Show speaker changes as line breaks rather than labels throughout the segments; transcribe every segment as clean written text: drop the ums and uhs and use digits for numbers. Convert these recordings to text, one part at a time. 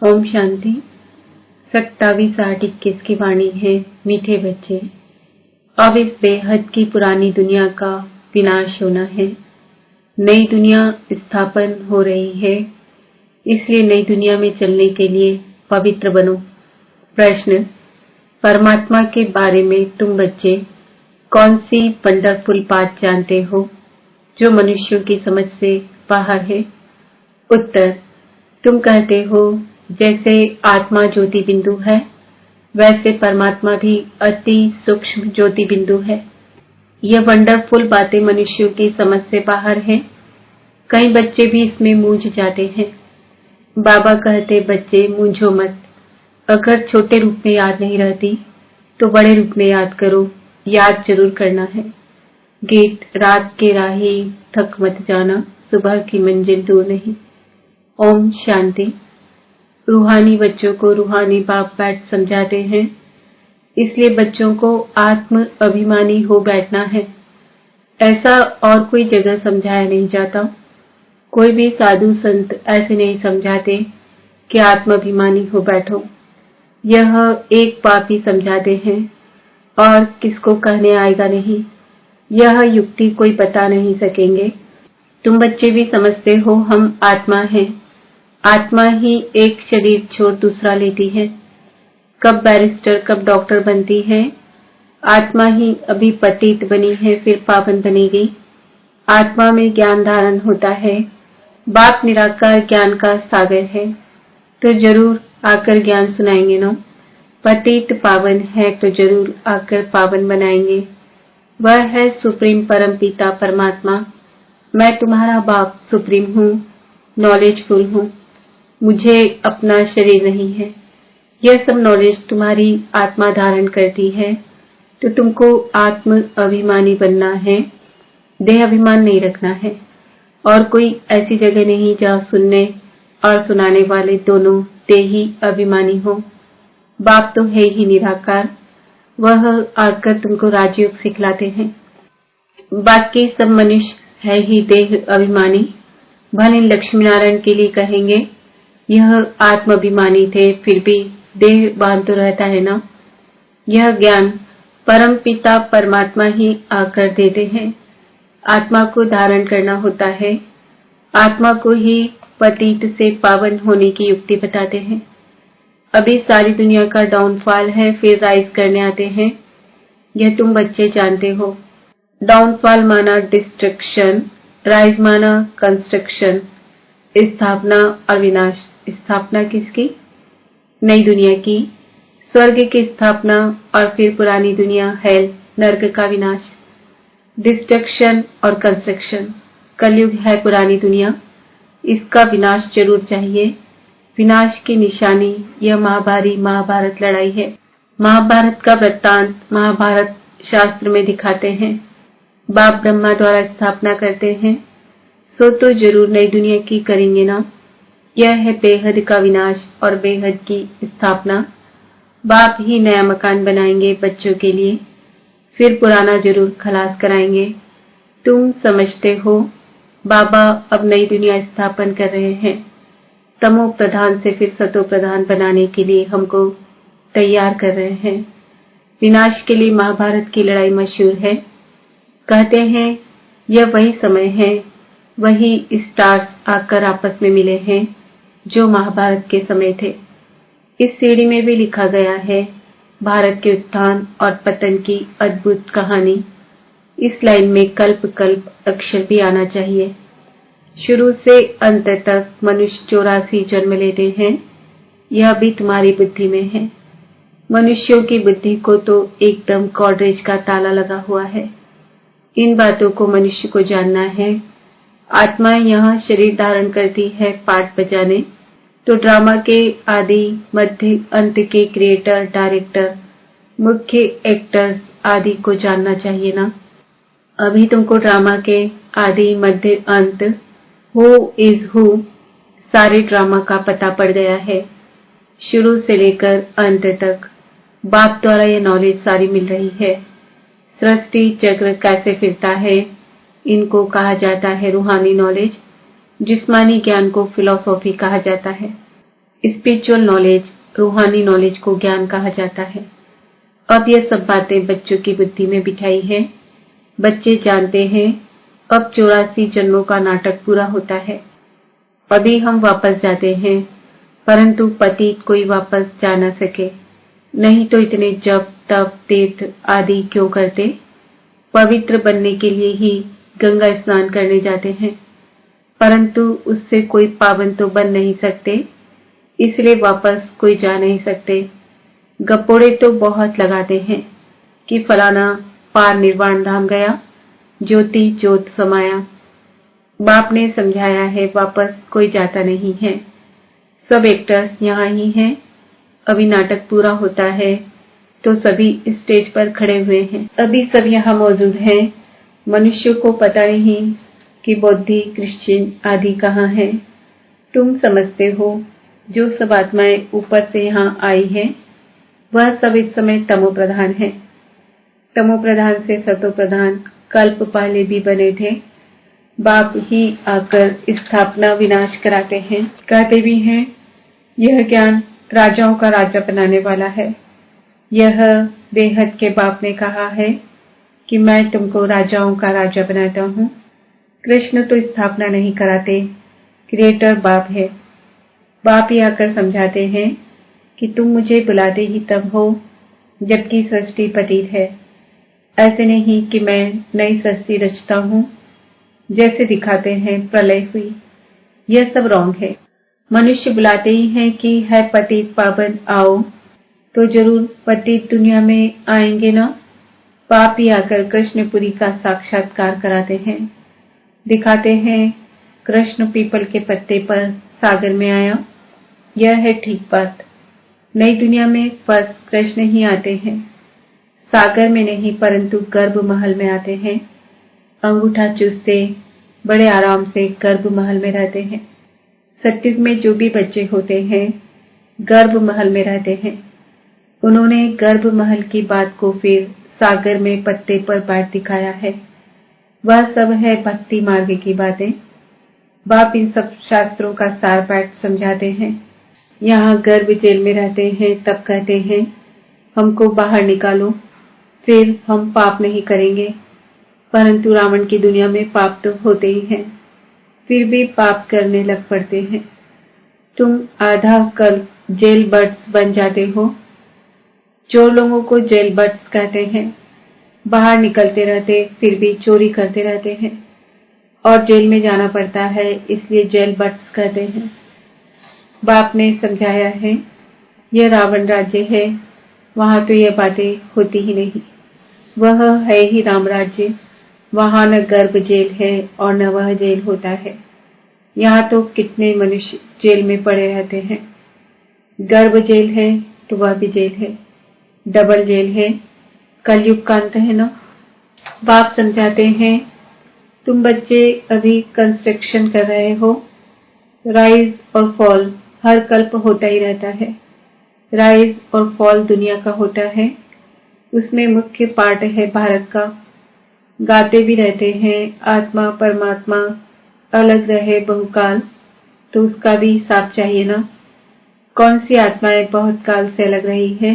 ओम शांति। 27/8/21 की वाणी है। मीठे बच्चे, अब इस बेहद की पुरानी दुनिया का विनाश होना है। नई दुनिया स्थापन हो रही है, इसलिए नई दुनिया में चलने के लिए पवित्र बनो। प्रश्न: परमात्मा के बारे में तुम बच्चे कौन सी वंडरफुल बात जानते हो जो मनुष्यों की समझ से बाहर है? उत्तर: तुम कहते हो जैसे आत्मा ज्योति बिंदु है, वैसे परमात्मा भी अति सूक्ष्म ज्योति बिंदु है। यह वंडरफुल बातें मनुष्यों की समझ से बाहर है। कई बच्चे भी इसमें मूंझ जाते हैं। बाबा कहते, बच्चे मूंझो मत। अगर छोटे रूप में याद नहीं रहती तो बड़े रूप में याद करो। याद जरूर करना है। गीत: रात के राही थक मत जाना, सुबह की मंजिल दूर नहीं। ओम शांति। रूहानी बच्चों को रूहानी बाप बैठ समझाते हैं, इसलिए बच्चों को आत्म अभिमानी हो बैठना है। ऐसा और कोई जगह समझाया नहीं जाता। कोई भी साधु संत ऐसे नहीं समझाते कि आत्म अभिमानी हो बैठो। यह एक बाप ही समझाते हैं और किसको कहने आएगा नहीं। यह युक्ति कोई बता नहीं सकेंगे। तुम बच्चे भी समझते हो हम आत्मा हैं। आत्मा ही एक शरीर छोड़ दूसरा लेती है। कब बैरिस्टर कब डॉक्टर बनती है। आत्मा ही अभी पतित बनी है, फिर पावन बनेगी। आत्मा में ज्ञान धारण होता है। बाप निराकार ज्ञान का सागर है, तो जरूर आकर ज्ञान सुनाएंगे ना। पतित पावन है तो जरूर आकर पावन बनाएंगे। वह है सुप्रीम परम पिता परमात्मा। मैं तुम्हारा बाप सुप्रीम हूँ, नॉलेजफुल हूँ। मुझे अपना शरीर नहीं है। यह सब नॉलेज तुम्हारी आत्मा धारण करती है, तो तुमको आत्म अभिमानी बनना है। देह अभिमान नहीं रखना है। और कोई ऐसी जगह नहीं जहाँ सुनने और सुनाने वाले दोनों देही अभिमानी हो। बाप तो है ही निराकार, वह आकर तुमको राजयोग सिखलाते हैं। बाकी सब मनुष्य है ही देह अभिमानी। भले लक्ष्मी नारायण के लिए कहेंगे यह आत्म अभिमानी थे, फिर भी देह बांध तो रहता है ना। यह ज्ञान परम पिता परमात्मा ही आकर देते हैं। आत्मा को धारण करना होता है। आत्मा को ही पतित से पावन होने की युक्ति बताते हैं। अभी सारी दुनिया का डाउनफॉल है, फिर राइज करने आते हैं। यह तुम बच्चे जानते हो। डाउनफॉल माना डिस्ट्रक्शन, राइज माना कंस्ट्रक्शन, स्थापना और विनाश। स्थापना किसकी? नई दुनिया की। स्वर्ग की स्थापना और फिर पुरानी दुनिया हेल नर्क का विनाश। डिस्ट्रक्शन और कंस्ट्रक्शन। कलयुग है पुरानी दुनिया, इसका विनाश जरूर चाहिए। विनाश की निशानी यह महाभारत लड़ाई है। महाभारत का वृत्तांत महाभारत शास्त्र में दिखाते हैं। बाप ब्रह्मा द्वारा स्थापना करते हैं, सो तो जरूर नई दुनिया की करेंगे ना। यह है बेहद का विनाश और बेहद की स्थापना। बाप ही नया मकान बनाएंगे बच्चों के लिए, फिर पुराना जरूर खलास कराएंगे। तुम समझते हो बाबा अब नई दुनिया स्थापन कर रहे हैं। तमो प्रधान से फिर सतो प्रधान बनाने के लिए हमको तैयार कर रहे हैं। विनाश के लिए महाभारत की लड़ाई मशहूर है। कहते हैं यह वही समय है, वही स्टार्स आकर आपस में मिले हैं जो महाभारत के समय थे। इस सीढ़ी में भी लिखा गया है भारत के उत्थान और पतन की अद्भुत कहानी। इस लाइन में कल्प कल्प अक्षर भी आना चाहिए। शुरू से अंत तक मनुष्य 84 जन्म लेते हैं। यह भी तुम्हारी बुद्धि में है। मनुष्यों की बुद्धि को तो एकदम गॉडरेज का ताला लगा हुआ है। इन बातों को मनुष्य को जानना है। आत्मा यहाँ शरीर धारण करती है पाठ बजाने, तो ड्रामा के आदि मध्य अंत के क्रिएटर डायरेक्टर मुख्य एक्टर्स आदि को जानना चाहिए ना। अभी तुमको ड्रामा के आदि मध्य अंत हु इज हु सारे ड्रामा का पता पड़ गया है। शुरू से लेकर अंत तक बाप द्वारा यह नॉलेज सारी मिल रही है। सृष्टि चक्र कैसे फिरता है, इनको कहा जाता है रूहानी नॉलेज। जिस्मानी ज्ञान को फिलॉसॉफी कहा जाता है। स्पिरिचुअल नॉलेज, रूहानी नॉलेज को ज्ञान कहा जाता है। अब यह सब बातें बच्चों की बुद्धि में बिठाई है। बच्चे जानते हैं अब 84 जन्मों का नाटक पूरा होता है। अभी हम वापस जाते हैं, परंतु पतित कोई वापस जा न सके। नहीं तो इतने जप तप तीर्थ आदि क्यों करते? पवित्र बनने के लिए ही गंगा स्नान करने जाते हैं, परंतु उससे कोई पावन तो बन नहीं सकते, इसलिए वापस कोई जा नहीं सकते। गपोड़े तो बहुत लगाते हैं कि फलाना पार निर्वाण धाम गया, ज्योति ज्योत समाया। बाप ने समझाया है वापस कोई जाता नहीं है। सब एक्टर्स यहाँ ही हैं। अभी नाटक पूरा होता है तो सभी स्टेज पर खड़े हुए हैं। अभी सब यहाँ मौजूद हैं। मनुष्य को पता नहीं कि बौद्धि क्रिश्चियन आदि कहाँ हैं। तुम समझते हो जो सब आत्माएं ऊपर से यहाँ आई हैं, वह सब इस समय तमो प्रधान है। तमो प्रधान से सतो प्रधान कल्प पहले भी बने थे। बाप ही आकर स्थापना विनाश कराते हैं। कहते भी हैं यह ज्ञान राजाओं का राजा बनाने वाला है। यह बेहद के बाप ने कहा है कि मैं तुमको राजाओं का राजा बनाता हूँ। कृष्ण तो स्थापना नहीं कराते, क्रिएटर बाप है। बाप ही आकर समझाते हैं कि तुम मुझे बुलाते ही तब हो जबकि सृष्टि पतित है। ऐसे नहीं कि मैं नई सृष्टि रचता हूँ, जैसे दिखाते हैं प्रलय हुई। यह सब रॉन्ग है। मनुष्य बुलाते ही हैं कि है पतित पावन आओ, तो जरूर पतित दुनिया में आएंगे ना। बाप ही आकर कृष्णपुरी का साक्षात्कार कराते हैं। दिखाते हैं कृष्ण पीपल के पत्ते पर सागर में आया। यह है ठीक बात। नई दुनिया में फर्स्ट कृष्ण ही आते हैं। सागर में नहीं परंतु गर्भ महल में आते हैं। अंगूठा चूसते बड़े आराम से गर्भ महल में रहते हैं। सत्युग में जो भी बच्चे होते हैं गर्भ महल में रहते हैं। उन्होंने गर्भ महल की बात को फिर सागर में पत्ते पर बैठ दिखाया है। वह सब है भक्ति मार्ग की बातें। बाप इन सब शास्त्रों का सार पाठ समझाते हैं। यहाँ गर्भ जेल में रहते हैं तब कहते हैं हमको बाहर निकालो, फिर हम पाप नहीं करेंगे। परंतु रावण की दुनिया में पाप तो होते ही हैं, फिर भी पाप करने लग पड़ते हैं। तुम आधा कल जेल बर्ड्स बन जाते हो। चोर लोगों को जेल बर्ड्स कहते हैं। बाहर निकलते रहते फिर भी चोरी करते रहते हैं और जेल में जाना पड़ता है, इसलिए जेल बर्ड्स कहते हैं। बाप ने समझाया है यह रावण राज्य है, वहां तो यह बातें होती ही नहीं। वह है ही राम राज्य। वहां न गर्भ जेल है और न वह जेल होता है। यहाँ तो कितने मनुष्य जेल में पड़े रहते हैं। गर्भ जेल है तो वह भी जेल है, डबल जेल है। कलयुग का अंत है ना। बाप समझाते हैं तुम बच्चे अभी कंस्ट्रक्शन कर रहे हो। राइज और फॉल हर कल्प होता ही रहता है। राइज और फॉल दुनिया का होता है। उसमें मुख्य पार्ट है भारत का। गाते भी रहते हैं आत्मा परमात्मा अलग रहे बहुकाल, तो उसका भी हिसाब चाहिए ना। कौन सी आत्माएं बहुत काल से अलग रही है?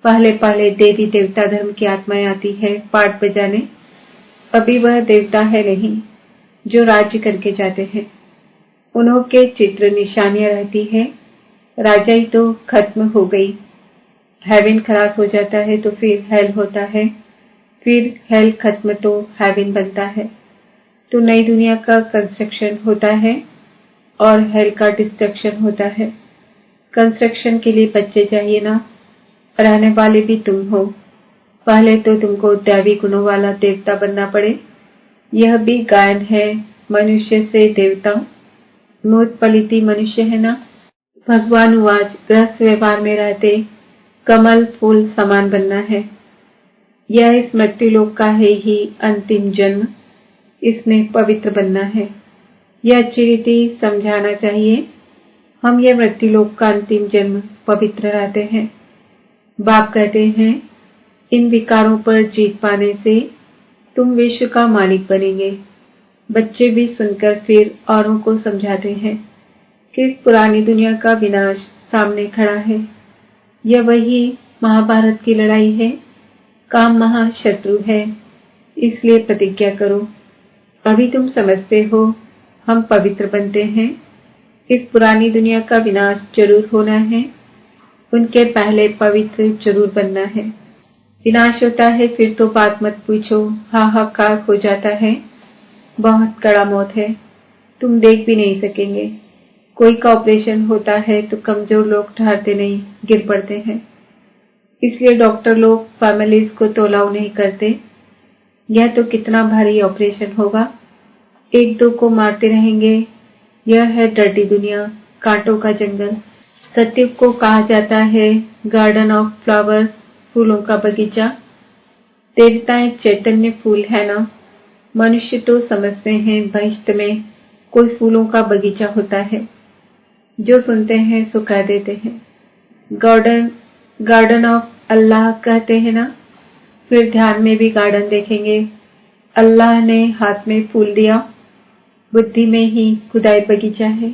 पहले पहले देवी देवता धर्म की आत्माएं आती है पाठ बजाने। अभी वह देवता है नहीं जो राज्य करके जाते हैं। उन्हों के चित्र निशानियां रहती है। राजाई तो खत्म हो गई। हेवन खलास हो जाता है तो फिर हेल होता है, फिर हेल खत्म तो हेवन बनता है। तो नई दुनिया का कंस्ट्रक्शन होता है और हेल का डिस्ट्रक्शन होता है। कंस्ट्रक्शन के लिए बच्चे चाहिए ना। रहने वाले भी तुम हो। पहले तो तुमको दैवी गुणों वाला देवता बनना पड़े। यह भी गायन है मनुष्य से देवता। मोत पलिती मनुष्य है ना। भगवान वाज गृहस्थ व्यवहार में रहते कमल फूल समान बनना है। यह इस मृत्युलोक का है ही अंतिम जन्म। इसमें पवित्र बनना है। यह अच्छी रीति समझाना चाहिए। हम यह मृत्युलोक का अंतिम जन्म पवित्र रहते हैं। बाप कहते हैं इन विकारों पर जीत पाने से तुम विश्व का मालिक बनेंगे। बच्चे भी सुनकर फिर औरों को समझाते हैं। किस पुरानी दुनिया का विनाश सामने खड़ा है? यह वही महाभारत की लड़ाई है। काम महाशत्रु है, इसलिए प्रतिज्ञा करो। अभी तुम समझते हो हम पवित्र बनते हैं। इस पुरानी दुनिया का विनाश जरूर होना है, उनके पहले पवित्र जरूर बनना है। विनाश होता है फिर तो बात मत पूछो, हाहाकार हो जाता है। बहुत कड़ा मौत है, तुम देख भी नहीं सकेंगे। कोई का ऑपरेशन होता है तो कमजोर लोग ठहरते नहीं, गिर पड़ते हैं। इसलिए डॉक्टर लोग फैमिलीज को तो अलाउ नहीं करते। यह तो कितना भारी ऑपरेशन होगा, एक दो को मारते रहेंगे। यह है डर्टी दुनिया, कांटों का जंगल। सत्युग को कहा जाता है गार्डन ऑफ फ्लावर्स, फूलों का बगीचा। देवताएं चैतन्य फूल है ना। मनुष्य तो समझते हैं बहिष्ठ में कोई फूलों का बगीचा होता है। जो सुनते हैं सो कह देते हैं। गार्डन ऑफ अल्लाह कहते हैं ना। फिर ध्यान में भी गार्डन देखेंगे। अल्लाह ने हाथ में फूल दिया, बुद्धि में ही खुदाई बगीचा है।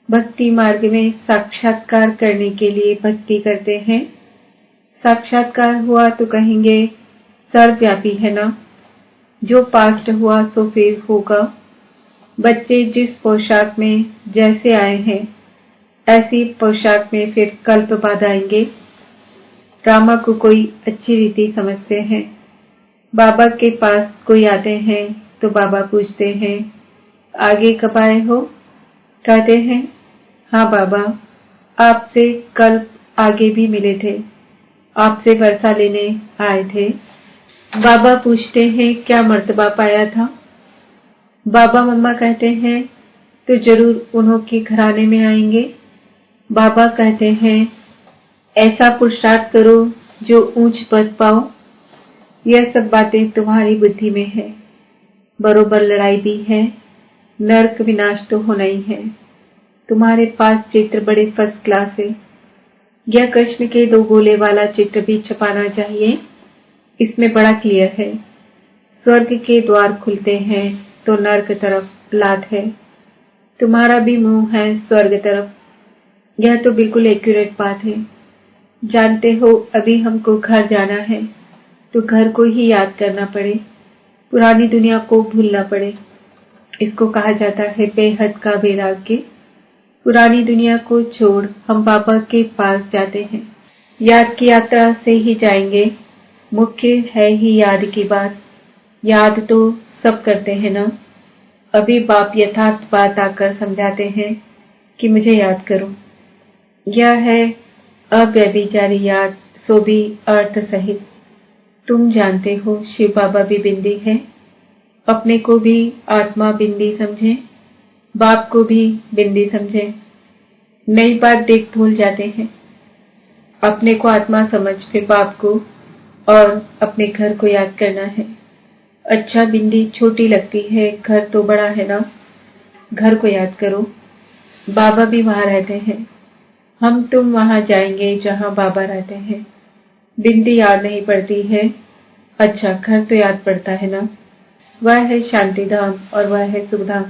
भक्ति मार्ग में साक्षात्कार करने के लिए भक्ति करते हैं। साक्षात्कार हुआ तो कहेंगे सर्वव्यापी है ना। जो पास्ट हुआ सो फिर होगा। बच्चे जिस पोशाक में जैसे आए हैं ऐसी पोशाक में फिर कल्प बाद आएंगे। ड्रामा को कोई अच्छी रीति समझते हैं। बाबा के पास कोई आते हैं तो बाबा पूछते हैं आगे कब आए हो? कहते हैं हाँ बाबा, आपसे कल आगे भी मिले थे, आपसे वर्षा लेने आए थे। बाबा पूछते हैं क्या मर्तबा पाया था? बाबा मम्मा कहते हैं तो जरूर उन्हों के घराने में आएंगे। बाबा कहते हैं ऐसा पुरुषार्थ करो जो ऊंच पद पाओ। यह सब बातें तुम्हारी बुद्धि में है। बरोबर लड़ाई भी है, नरक विनाश तो होना ही है। तुम्हारे पास चित्र बड़े फर्स्ट क्लास है। यह कृष्ण के 2 गोले वाला चित्र भी छपाना चाहिए। इसमें बड़ा क्लियर है। स्वर्ग के द्वार खुलते हैं तो नरक तरफ लात है। तुम्हारा भी मुंह है स्वर्ग तरफ। यह तो बिल्कुल एक्यूरेट बात है। जानते हो अभी हमको घर जाना है तो घर को ही याद करना पड़े, पुरानी दुनिया को भूलना पड़े। इसको कहा जाता है बेहद का वैराग्य। पुरानी दुनिया को छोड़ हम बाबा के पास जाते हैं। याद की यात्रा से ही जाएंगे। मुख्य है ही याद की बात। याद तो सब करते हैं ना। अभी बाप यथार्थ बात आकर समझाते हैं कि मुझे याद करो। यह है अव्यभिचारी याद, सो भी अर्थ सहित। तुम जानते हो शिव बाबा भी बिंदी है। अपने को भी आत्मा बिंदी समझे, बाप को भी बिंदी समझे। नई बात देख भूल जाते हैं। अपने को आत्मा समझ फिर बाप को और अपने घर को याद करना है। अच्छा बिंदी छोटी लगती है, घर तो बड़ा है ना। घर को याद करो। बाबा भी वहां रहते हैं। हम तुम वहां जाएंगे जहां बाबा रहते हैं। बिंदी याद नहीं पड़ती है। अच्छा घर तो याद पड़ता है ना। वह है शांतिधाम और वह है सुखधाम।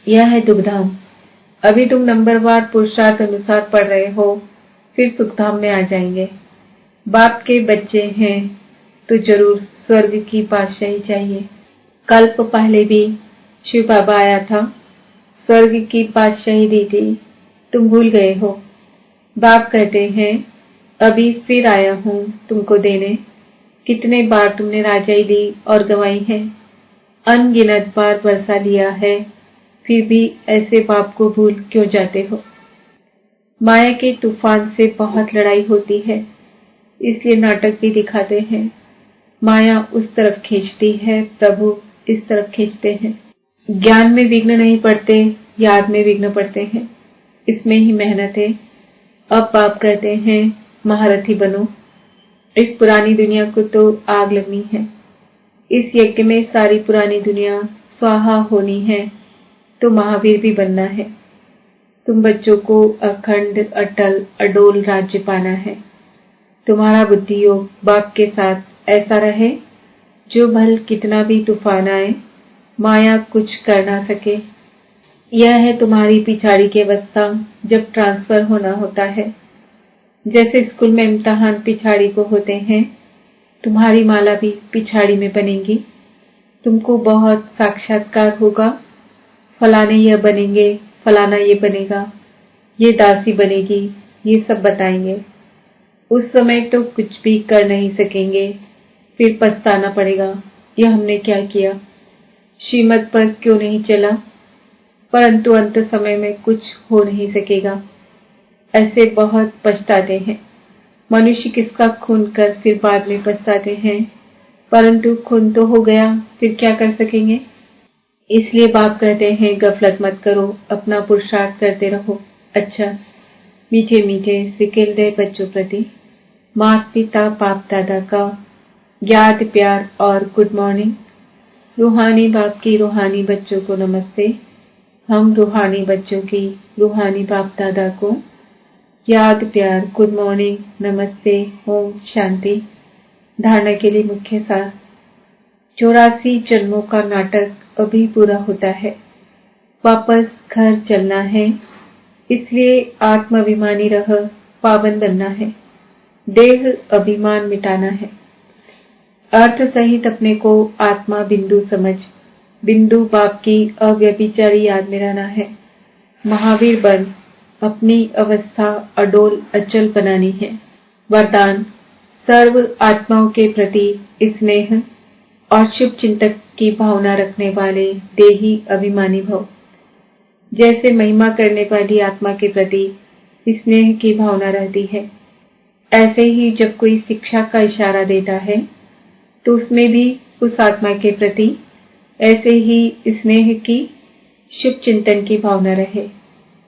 यह है दुखधाम। अभी तुम नंबरवार पुरुषार्थ अनुसार पढ़ रहे हो, फिर सुखधाम में आ जाएंगे। बाप के बच्चे हैं तो जरूर स्वर्ग की पातशाही चाहिए। कल्प पहले भी शिव बाबा आया था, स्वर्ग की पातशाही दी थी, तुम भूल गए हो। बाप कहते हैं अभी फिर आया हूं तुमको देने। कितने बार तुमने राजाई ली और गंवाई है, अनगिनत बार वर्षा लिया है, फिर भी ऐसे बाप को भूल क्यों जाते हो? माया के तूफान से बहुत लड़ाई होती है, इसलिए नाटक भी दिखाते हैं। माया उस तरफ खींचती है, प्रभु इस तरफ खींचते हैं। ज्ञान में विघ्न नहीं पड़ते, याद में विघ्न पड़ते हैं। इसमें ही मेहनत है। अब बाप कहते हैं महारथी बनो। इस पुरानी दुनिया को तो आग लगनी है। इस यज्ञ में सारी पुरानी दुनिया स्वाहा होनी है तो महावीर भी बनना है। तुम बच्चों को अखंड अटल अडोल राज्य पाना है। तुम्हारा बुद्धि योग बाप के साथ ऐसा रहे जो भल कितना भी तूफान आए, माया कुछ कर ना सके। यह है तुम्हारी पिछाड़ी की अवस्था जब ट्रांसफर होना होता है। जैसे स्कूल में इम्तिहान पिछाड़ी को होते हैं, तुम्हारी माला भी पिछाड़ी में बनेगी। तुमको बहुत साक्षात्कार होगा, फलाने यह बनेंगे, फलाना ये बनेगा, ये दासी बनेगी, ये सब बताएंगे। उस समय तो कुछ भी कर नहीं सकेंगे, फिर पछताना पड़ेगा, यह हमने क्या किया, श्रीमत पर क्यों नहीं चला। परंतु अंत समय में कुछ हो नहीं सकेगा। ऐसे बहुत पछताते हैं। मनुष्य किसका खून कर फिर बाद में पछताते हैं, परंतु खून तो हो गया, फिर क्या कर सकेंगे। इसलिए बाप कहते हैं गफलत मत करो, अपना पुरुषार्थ करते रहो। अच्छा, मीठे मीठे सिकिलदे बच्चों प्रति माता पिता बाप दादा का ज्ञात प्यार और गुड मॉर्निंग। रूहानी बाप की रूहानी बच्चों को नमस्ते। हम रूहानी बच्चों की रूहानी बाप दादा को याद प्यार गुड मॉर्निंग, नमस्ते, ओम शांति। धारणा के लिए मुख्य सार। 84 जन्मों का नाटक अभी पूरा होता है। वापस घर चलना है, इसलिए आत्माभिमानी रह पावन बनना है। देह अभिमान मिटाना है। अर्थ सहित अपने को आत्मा बिंदु समझ, बिंदु बाप की अव्यभिचारी याद में रहना है। महावीर बन अपनी अवस्था अडोल अचल बनानी है। वरदान, सर्व आत्माओं के प्रति स्नेह और शुभ चिंतक की भावना रखने वाले देही अभिमानी भव। जैसे महिमा करने वाली आत्मा के प्रति स्नेह की भावना रहती है, ऐसे ही जब कोई शिक्षा का इशारा देता है तो उसमें भी उस आत्मा के प्रति ऐसे ही स्नेह की, शुभ चिंतन की भावना रहे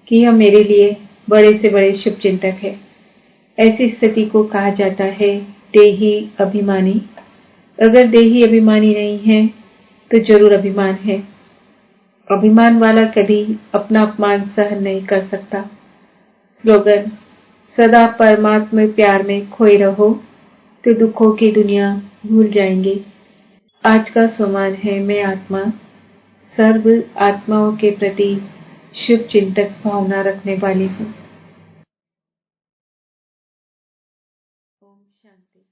कि यह मेरे लिए बड़े से बड़े शुभ चिंतक है। ऐसी स्थिति को कहा जाता है देही अभिमानी। अगर देही अभिमानी नहीं है तो जरूर अभिमान है। अभिमान वाला कभी अपना अपमान सहन नहीं कर सकता। स्लोगन, सदा परमात्मा प्यार में खोए रहो तो दुखों की दुनिया भूल जाएंगे। आज का सोमान है, मैं आत्मा सर्व आत्माओं के प्रति शुभ चिंतक भावना रखने वाली हूँ। ओम शांति।